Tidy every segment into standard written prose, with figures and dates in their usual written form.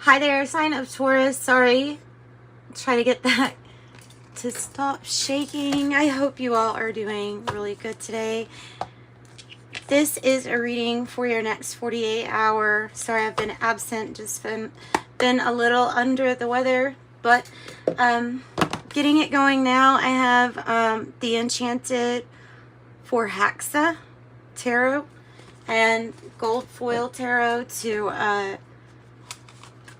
Hi there, sign of Taurus. Sorry. Try to get that to stop shaking. I hope you all are doing really good today. This is a reading for your next 48 hour. Sorry, I've been absent, just been a little under the weather, but getting it going now. I have the Enchanted 48hrsTAROT Tarot and Gold Foil Tarot to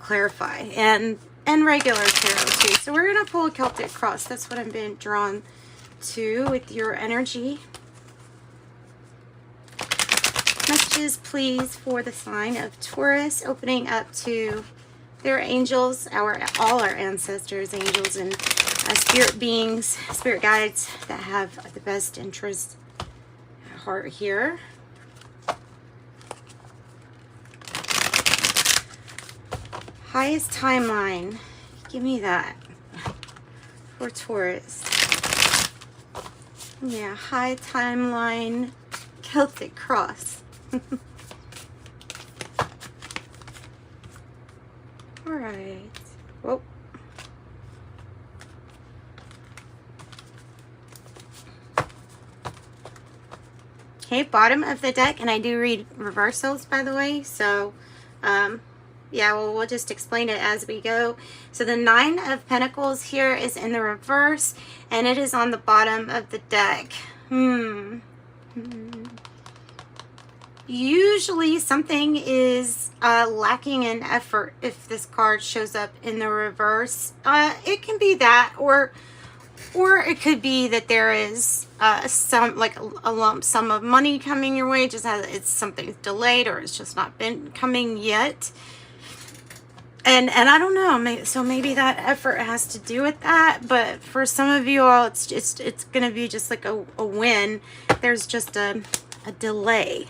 clarify, and regular tarot too. So we're gonna pull a Celtic cross. That's what I'm being drawn to with your energy. Messages, please, for the sign of Taurus, opening up to their angels, all our ancestors, angels, and spirit beings, spirit guides that have the best interest at heart here. Highest timeline. Give me that for Taurus. Yeah, high timeline Celtic cross. All right. Whoa. Okay, bottom of the deck, and I do read reversals, by the way, so yeah, well, we'll just explain it as we go. So the Nine of Pentacles here is in the reverse, and it is on the bottom of the deck. Usually something is lacking in effort if this card shows up in the reverse. It can be that, or it could be that there is some, like a lump sum of money coming your way, just as it's something's delayed or it's just not been coming yet. And I don't know, so maybe that effort has to do with that, but for some of you all, it's gonna be just like a win. There's just a delay.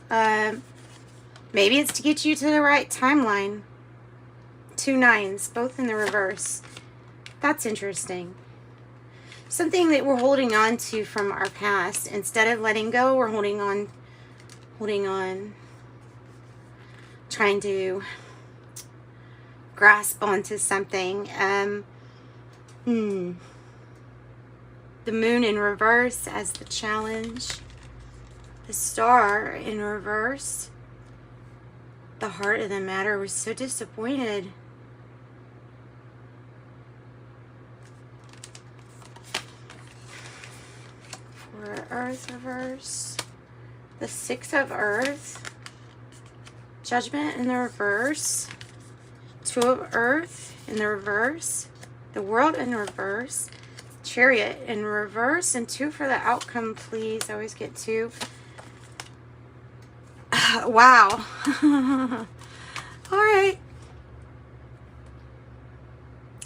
Maybe it's to get you to the right timeline. 2 9s, both in the reverse. That's interesting. Something that we're holding on to from our past. Instead of letting go, we're holding on, trying to grasp onto something. The moon in reverse as the challenge. The star in reverse. The heart of the matter. We're so disappointed. For Earth reverse. The Six of Earth. Judgment in the reverse. Two of Earth in the reverse. The World in reverse. Chariot in reverse. And 2 for the outcome, please. I always get 2. Wow. All right.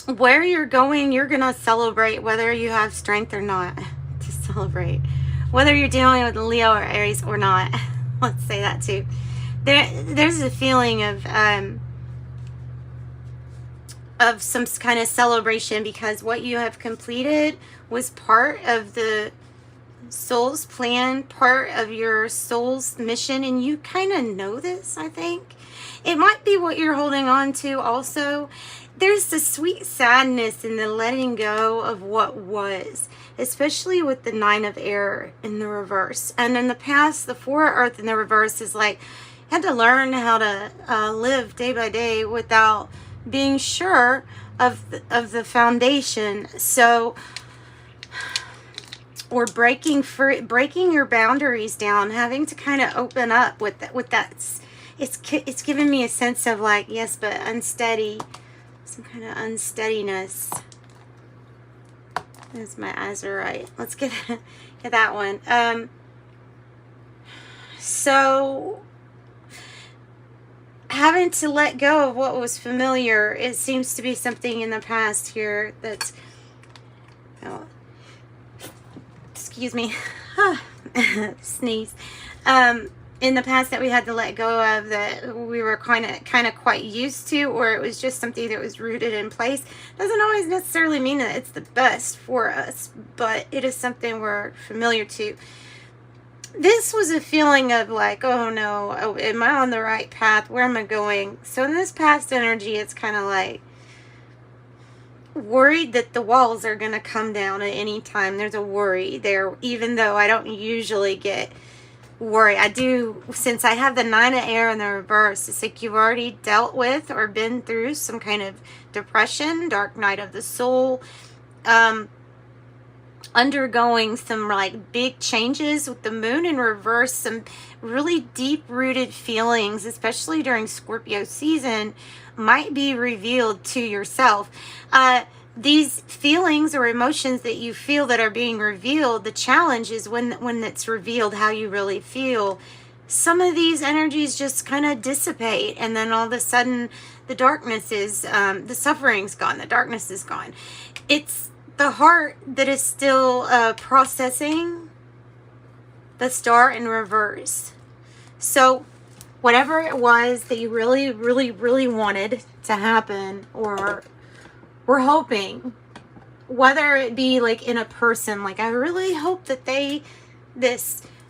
Where you're going, you're going to celebrate whether you have strength or not to celebrate. Whether you're dealing with Leo or Aries or not. Let's say that too. There's a feeling of some kind of celebration, because what you have completed was part of the soul's plan, part of your soul's mission, and you kind of know this. I think it might be what you're holding on to also. There's the sweet sadness in the letting go of what was, especially with the Nine of Air in the reverse. And in the past, the 4 of Earth in the reverse is like, you had to learn how to live day by day without being sure of the foundation. So, or breaking your boundaries down, having to kind of open up with that. It's given me a sense of like, yes, but unsteady, some kind of unsteadiness. As my eyes are right. Let's get that one. So having to let go of what was familiar, it seems to be something in the past here that's, oh, excuse me, sneeze, in the past that we had to let go of, that we were kind of quite used to, or it was just something that was rooted in place. Doesn't always necessarily mean that it's the best for us, but it is something we're familiar to. this was a feeling of like, oh no, oh, am I on the right path? Where am I going? So in this past energy, it's kind of like worried that the walls are going to come down at any time. There's a worry there, even though I don't usually get worry. I do, since I have the 9 of air in the reverse. It's like you've already dealt with or been through some kind of depression, dark night of the soul, undergoing some like big changes with the moon in reverse, some really deep rooted feelings, especially during Scorpio season, might be revealed to yourself. These feelings or emotions that you feel that are being revealed, the challenge is when it's revealed how you really feel, some of these energies just kind of dissipate, and then all of a sudden the darkness is, the suffering's gone, the darkness is gone. It's the heart that is still processing the star in reverse. So whatever it was that you really, really, really wanted to happen or were hoping, whether it be like in a person, like I really hope that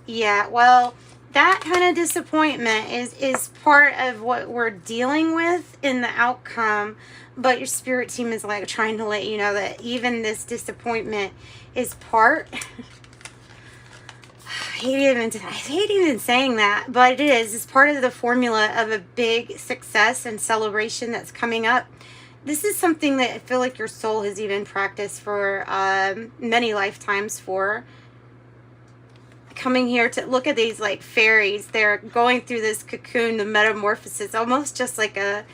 yeah, well, that kind of disappointment is part of what we're dealing with in the outcome. But your spirit team is like trying to let you know that even this disappointment is part. I hate even saying that, but it is. It's part of the formula of a big success and celebration that's coming up. This is something that I feel like your soul has even practiced for many lifetimes for. Coming here to look at these like fairies. They're going through this cocoon, the metamorphosis, almost just like a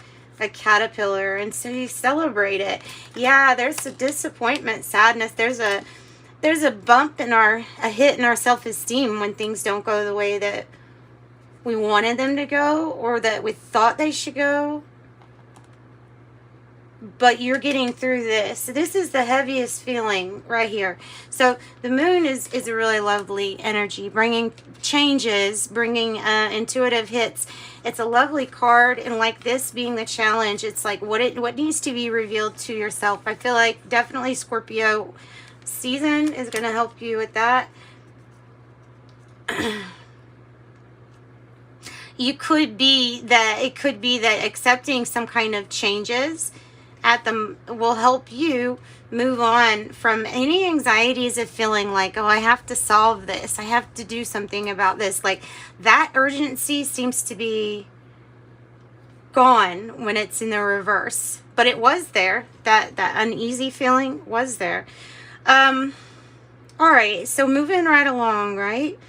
caterpillar, and so you celebrate it. Yeah, there's a disappointment, sadness. There's a bump in a hit in our self-esteem when things don't go the way that we wanted them to go or that we thought they should go. But you're getting through this. This is the heaviest feeling right here. So the moon is a really lovely energy, bringing changes, bringing intuitive hits. It's a lovely card, and like this being the challenge, it's like what needs to be revealed to yourself. I feel like definitely Scorpio season is going to help you with that. It could be that accepting some kind of changes at them will help you move on from any anxieties of feeling like, oh, I have to solve this, I have to do something about this. Like that urgency seems to be gone when it's in the reverse, but it was there. That uneasy feeling was there. All right, so moving right along, right?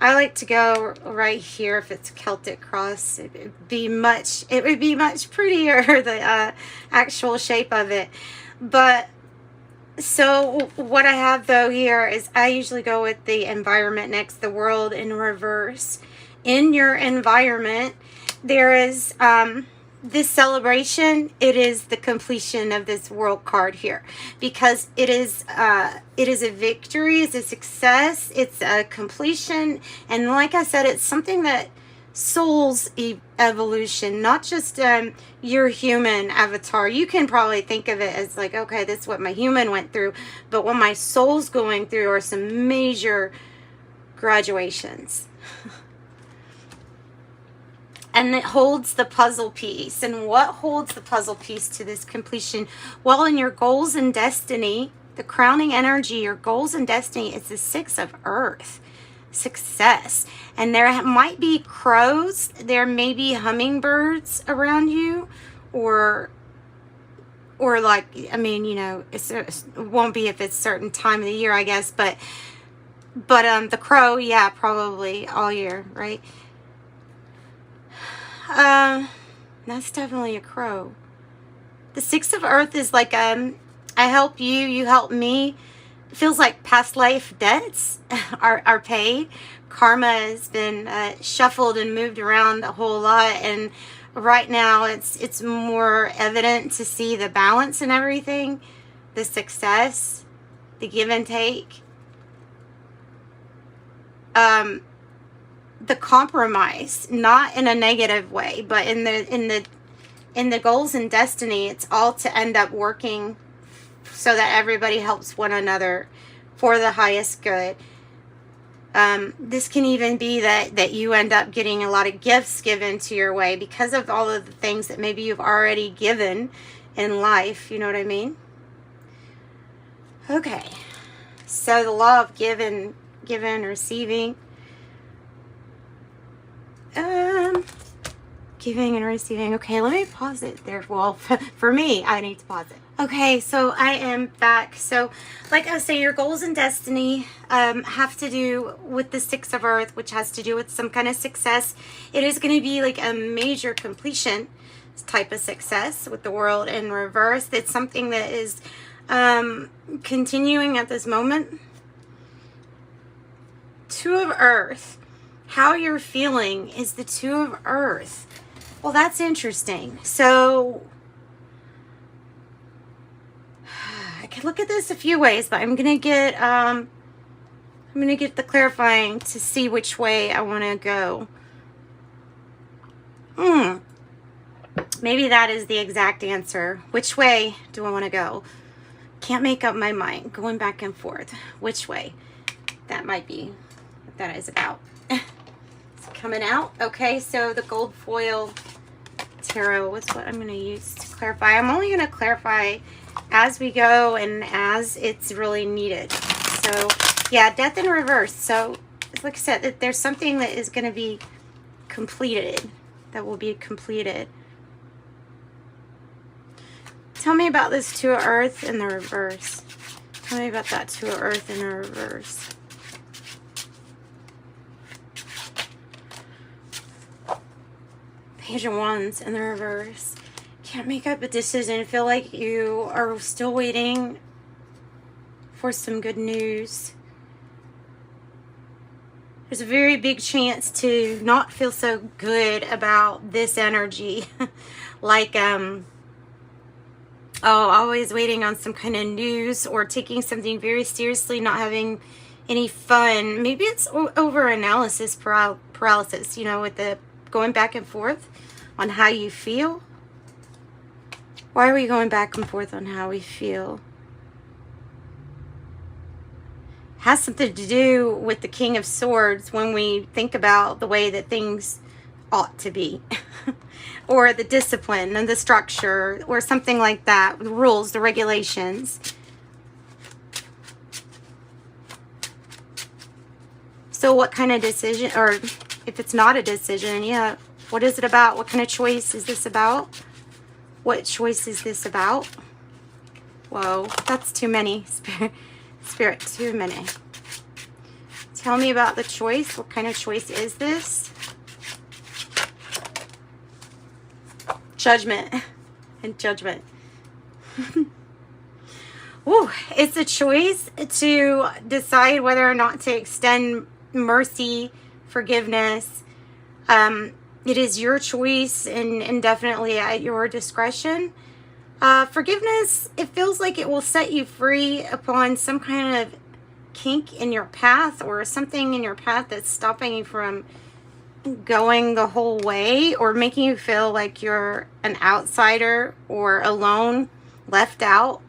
I like to go right here. If it's Celtic cross, it would be much prettier, the actual shape of it. But so what I have though here is I usually go with the environment next, the world in reverse. In your environment, there is this celebration. It is the completion of this world card here, because it is a victory, it's a success, it's a completion, and like I said, it's something that soul's evolution, not just your human avatar. You can probably think of it as like, okay, this is what my human went through, but what my soul's going through are some major graduations. And it holds the puzzle piece. And what holds the puzzle piece to this completion? Well, in your goals and destiny, the crowning energy, your goals and destiny, is the 6 of Earth. Success. And there might be crows, there may be hummingbirds around you, or like, I mean, you know, it won't be if it's a certain time of the year, I guess, but the crow, yeah, probably all year, right? That's definitely a crow. The 6 of Earth is like, I help you, you help me. It feels like past life debts are paid. Karma has been shuffled and moved around a whole lot, and right now it's more evident to see the balance in everything, the success, the give and take, the compromise, not in a negative way, but in the goals and destiny, it's all to end up working so that everybody helps one another for the highest good. This can even be that you end up getting a lot of gifts given to your way because of all of the things that maybe you've already given in life. You know what I mean? Okay. So the law of giving, receiving. Giving and receiving. Okay, let me pause it there. Well, for me, I need to pause it. Okay, so I am back. So, like I was saying, your goals and destiny have to do with the Six of Earth, which has to do with some kind of success. It is going to be like a major completion type of success with the World in reverse. It's something that is continuing at this moment. Two of Earth. How you're feeling is the Two of Earth. Well, that's interesting. So I could look at this a few ways, but I'm gonna get the clarifying to see which way I want to go. Maybe that is the exact answer. Which way do I want to go? Can't make up my mind. Going back and forth. Which way? That might be what that is about. It's coming out. Okay, so the gold foil tarot is what I'm going to use to clarify. I'm only going to clarify as we go and as it's really needed. So, yeah, death in reverse. So, like I said, there's something that is going to be completed. That will be completed. Tell me about this Two of Earth in the reverse. Tell me about that Two of Earth in the reverse. Page of Wands in the reverse. Can't make up a decision. Feel like you are still waiting for some good news. There's a very big chance to not feel so good about this energy. Like, always waiting on some kind of news or taking something very seriously, not having any fun. Maybe it's over analysis paralysis, you know, with the going back and forth on how you feel. Why are we going back and forth on how we feel? Has something to do with the King of Swords when we think about the way that things ought to be. Or the discipline and the structure or something like that. The rules, the regulations. So what kind of decision, or if it's not a decision, yeah, what is it about? What kind of choice is this about? What choice is this about? Whoa, that's too many. Spirit, too many. Tell me about the choice. What kind of choice is this? Judgment and judgment. Ooh, it's a choice to decide whether or not to extend mercy, forgiveness. It is your choice and definitely at your discretion. Forgiveness, it feels like it will set you free upon some kind of kink in your path or something in your path that's stopping you from going the whole way or making you feel like you're an outsider or alone, left out.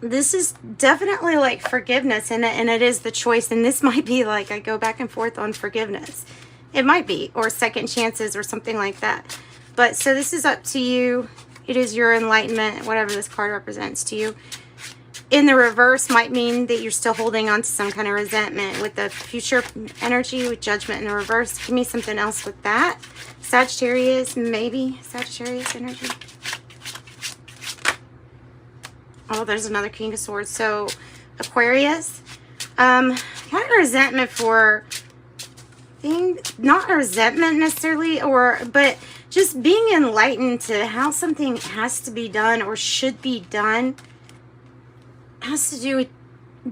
This is definitely like forgiveness, and it is the choice. And this might be like I go back and forth on forgiveness. It might be, or second chances or something like that. But so this is up to you. It is your enlightenment, whatever this card represents to you. In the reverse might mean that you're still holding on to some kind of resentment with the future energy, with judgment in the reverse. Give me something else with that. Sagittarius, maybe. Sagittarius energy. Oh, there's another King of Swords. So, Aquarius. Kind of resentment for not resentment necessarily, but just being enlightened to how something has to be done or should be done. Has to do with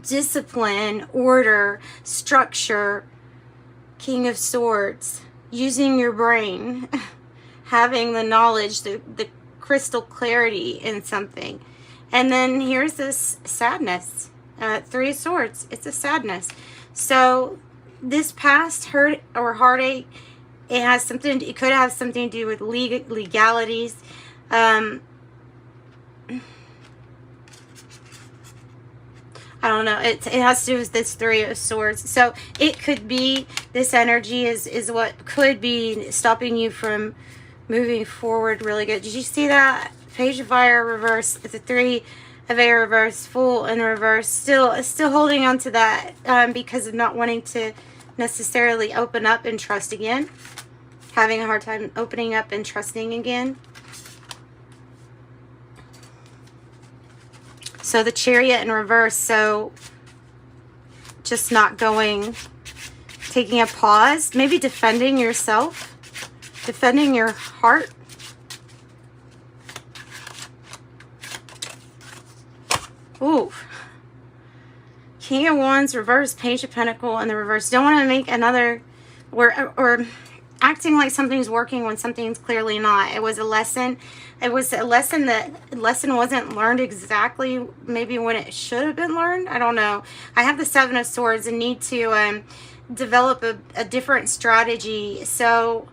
discipline, order, structure. King of Swords. Using your brain. Having the knowledge, the crystal clarity in something. And then here's this sadness. Three of Swords. It's a sadness. So this past hurt or heartache, it could have something to do with legalities. I don't know. It has to do with this Three of Swords. So it could be, this energy is what could be stopping you from moving forward really good. Did you see that? Page of Fire reverse. It's a Three of Air reverse. Fool in reverse. Still holding on to that because of not wanting to necessarily open up and trust again. Having a hard time opening up and trusting again. So the Chariot in reverse, so just not going, taking a pause, maybe defending yourself, defending your heart. Ooh. King of Wands, reverse, Page of Pentacles in the reverse. Don't want to make another, or acting like something's working when something's clearly not. It was a lesson. It was a lesson lesson wasn't learned exactly maybe when it should have been learned. I don't know. I have the Seven of Swords and need to develop a different strategy. So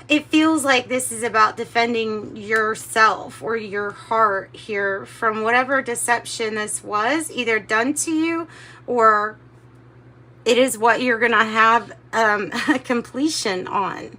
it feels like this is about defending yourself or your heart here from whatever deception this was, either done to you or it is what you're going to have a completion on.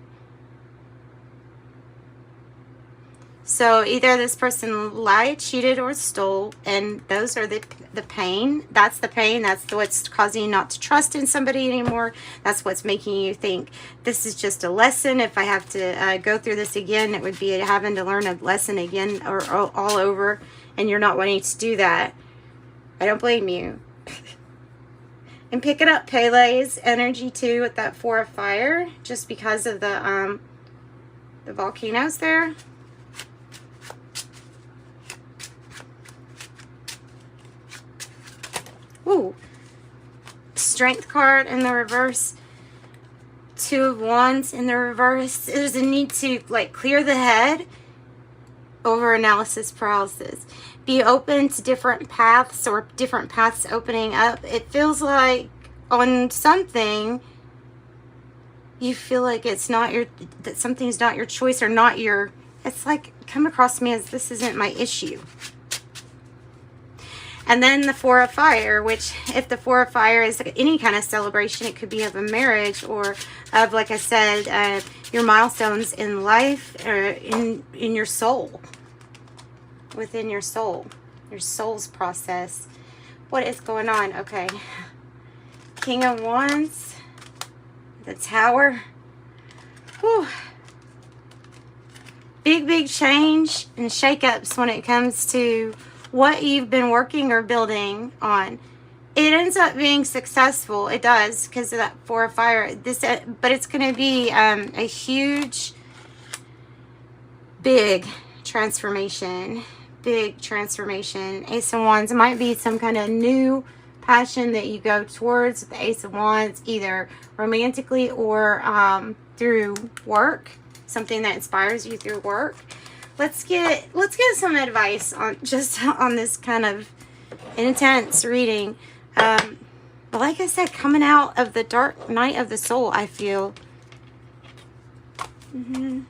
So either this person lied, cheated, or stole, and those are the pain. That's the pain. That's what's causing you not to trust in somebody anymore. That's what's making you think this is just a lesson. If I have to go through this again, it would be having to learn a lesson again or all over, and you're not wanting to do that. I don't blame you. And pick it up, Pele's energy too with that Four of Fire, just because of the volcanoes there. Ooh, Strength card in the reverse, Two of Wands in the reverse. There's a need to like clear the head over analysis paralysis. Be open to different paths or different paths opening up. It feels like on something you feel like it's not your, that something's not your choice or not your, it's like come across to me as this isn't my issue. And then the Four of Fire, which if the Four of Fire is any kind of celebration, it could be of a marriage or of, like I said, your milestones in life or in your soul, within your soul, your soul's process. What is going on? Okay. King of Wands, the Tower. Whew. Big change and shakeups when it comes to what you've been working or building on. It ends up being successful. It does because of that Four of Fire. But it's going to be a huge, big transformation. Big transformation. Ace of Wands. It might be some kind of new passion that you go towards with the Ace of Wands, either romantically or through work. Something that inspires you through work. Let's get some advice on this kind of intense reading. But like I said, coming out of the dark night of the soul, I feel. And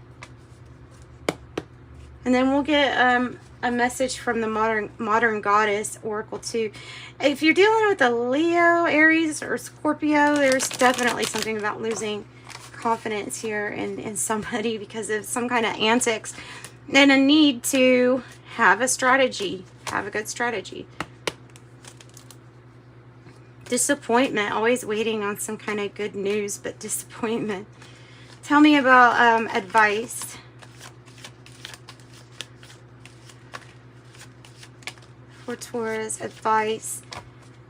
then we'll get a message from the modern goddess oracle too. If you're dealing with a Leo, Aries, or Scorpio, there's definitely something about losing confidence here in somebody because of some kind of antics. And a need to have a strategy. Have a good strategy. Disappointment. Always waiting on some kind of good news, but disappointment. Tell me about advice. For Taurus, advice.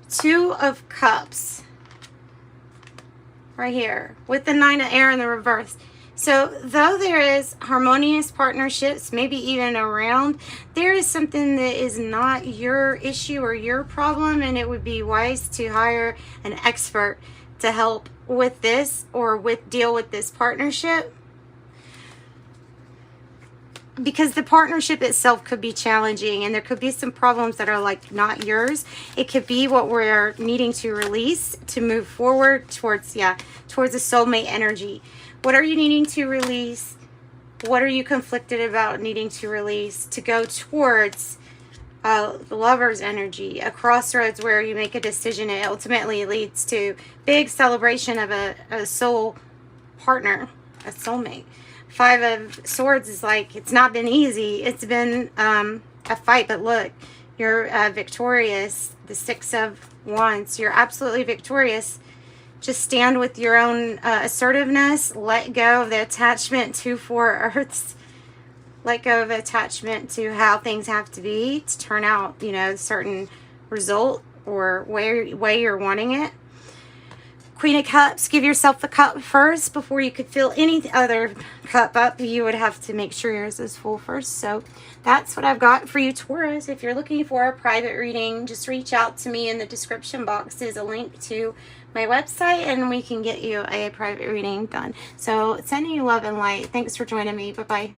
Two of Cups. Right here. With the Nine of Air in the reverse. So, though there is harmonious partnerships, maybe even around, there is something that is not your issue or your problem, and it would be wise to hire an expert to help with this or deal with this partnership. Because the partnership itself could be challenging, and there could be some problems that are like not yours. It could be what we're needing to release to move forward towards a soulmate energy. What are you needing to release? What are you conflicted about needing to release to go towards the Lover's energy, a crossroads where you make a decision. It ultimately leads to big celebration of a soul partner, a soulmate. Five of Swords is like, it's not been easy. It's been a fight, but look, you're victorious. The Six of Wands, you're absolutely victorious. Just stand with your own assertiveness. Let go of the attachment to Four Earths. Let go of attachment to how things have to be to turn out, you know, a certain result or way you're wanting it. Queen of Cups, give yourself the cup first before you could fill any other cup up. You would have to make sure yours is full first. So that's what I've got for you, Taurus. If you're looking for a private reading, just reach out to me. In the description box is a link to my website, and we can get you a private reading done. So sending you love and light. Thanks for joining me. Bye-bye.